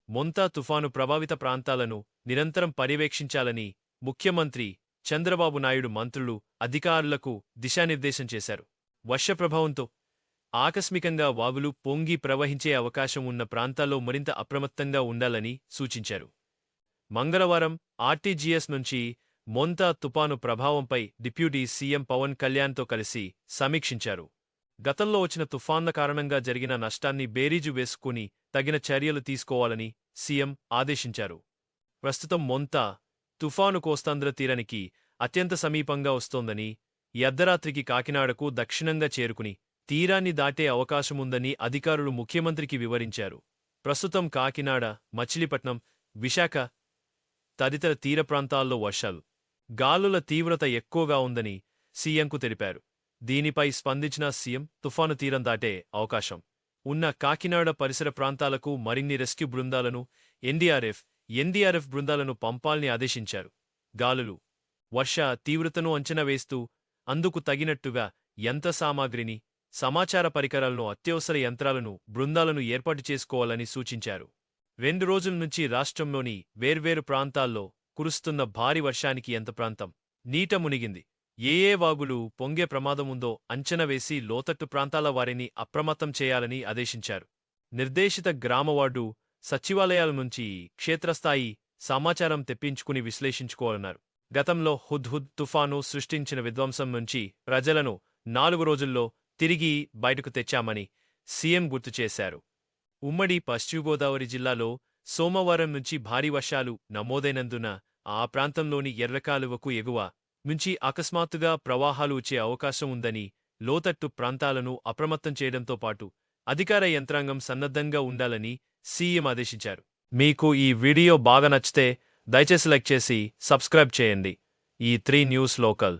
మొంతా తుఫాను ప్రభావిత ప్రాంతాలను నిరంతరం పర్యవేక్షించాలని ముఖ్యమంత్రి చంద్రబాబు నాయుడు మంత్రులు, అధికారులకు దిశానిర్దేశం చేశారు. వర్ష ప్రభావంతో ఆకస్మికంగా వాగులు పొంగి ప్రవహించే అవకాశం ఉన్న ప్రాంతాల్లో మరింత అప్రమత్తంగా ఉండాలని సూచించారు. మంగళవారం ఆర్టీజీఎస్ నుంచి మొంతా తుపాను ప్రభావంపై డిప్యూటీ సీఎం పవన్ కళ్యాణ్తో కలిసి సమీక్షించారు. గతంలో వచ్చిన తుఫాన్ల కారణంగా జరిగిన నష్టాన్ని బేరీజు వేసుకుని తగిన చర్యలు తీసుకోవాలని సీఎం ఆదేశించారు. ప్రస్తుతం మొంతా తుఫాను కోస్తాంధ్ర తీరానికి అత్యంత సమీపంగా వస్తోందని, ఈ అర్ధరాత్రికి కాకినాడకు దక్షిణంగా చేరుకుని తీరాన్ని దాటే అవకాశముందని అధికారులు ముఖ్యమంత్రికి వివరించారు. ప్రస్తుతం కాకినాడ, మచిలీపట్నం, విశాఖ తదితర తీర ప్రాంతాల్లో వర్షాలు, గాలుల తీవ్రత ఎక్కువగా ఉందని సీఎంకు తెలిపారు. దీనిపై స్పందించిన సీఎం తుఫాను తీరం దాటే అవకాశం ఉన్న కాకినాడ పరిసర ప్రాంతాలకు మరిన్ని రెస్క్యూ బృందాలను, ఎన్డీఆర్ఎఫ్ బృందాలను పంపాలని ఆదేశించారు. గాలులు, వర్ష తీవ్రతను అంచనా వేస్తూ అందుకు తగినట్టుగా యంత్ర సామాగ్రిని, సమాచార పరికరాలను, అత్యవసర యంత్రాలను, బృందాలను ఏర్పాటు చేసుకోవాలని సూచించారు. 2 రోజుల నుంచి రాష్ట్రంలోని వేర్వేరు ప్రాంతాల్లో కురుస్తున్న భారీ వర్షానికి ఎంత ప్రాంతం నీట మునిగింది, ఏ వాగులు పొంగే ప్రమాదముందో అంచనా వేసి లోతట్టు ప్రాంతాల వారిని అప్రమత్తం చేయాలని ఆదేశించారు. నిర్దేశిత గ్రామవార్డు సచివాలయాల నుంచి క్షేత్రస్థాయి సమాచారం తెప్పించుకుని విశ్లేషించుకోవాలన్నారు. గతంలో హుద్హుద్ తుఫాను సృష్టించిన విధ్వంసం నుంచి ప్రజలను 4 రోజుల్లో తిరిగి బయటకు తెచ్చామని సీఎం గుర్తు చేశారు. ఉమ్మడి పశ్చిమ గోదావరి జిల్లాలో సోమవారం నుంచి భారీ వర్షాలు నమోదైనందున ఆ ప్రాంతంలోని ఎర్రకాలువకు ఎగువ నుంచి అకస్మాత్తుగా ప్రవాహాలు వచ్చే అవకాశం ఉందని, లోతట్టు ప్రాంతాలను అప్రమత్తం చేయడంతో పాటు అధికార యంత్రాంగం సన్నద్ధంగా ఉండాలని సీఎం ఆదేశించారు. మీకు ఈ వీడియో బాగా నచ్చితే దయచేసి లైక్ చేసి సబ్స్క్రైబ్ చేయండి. ఈ 3 న్యూస్ లోకల్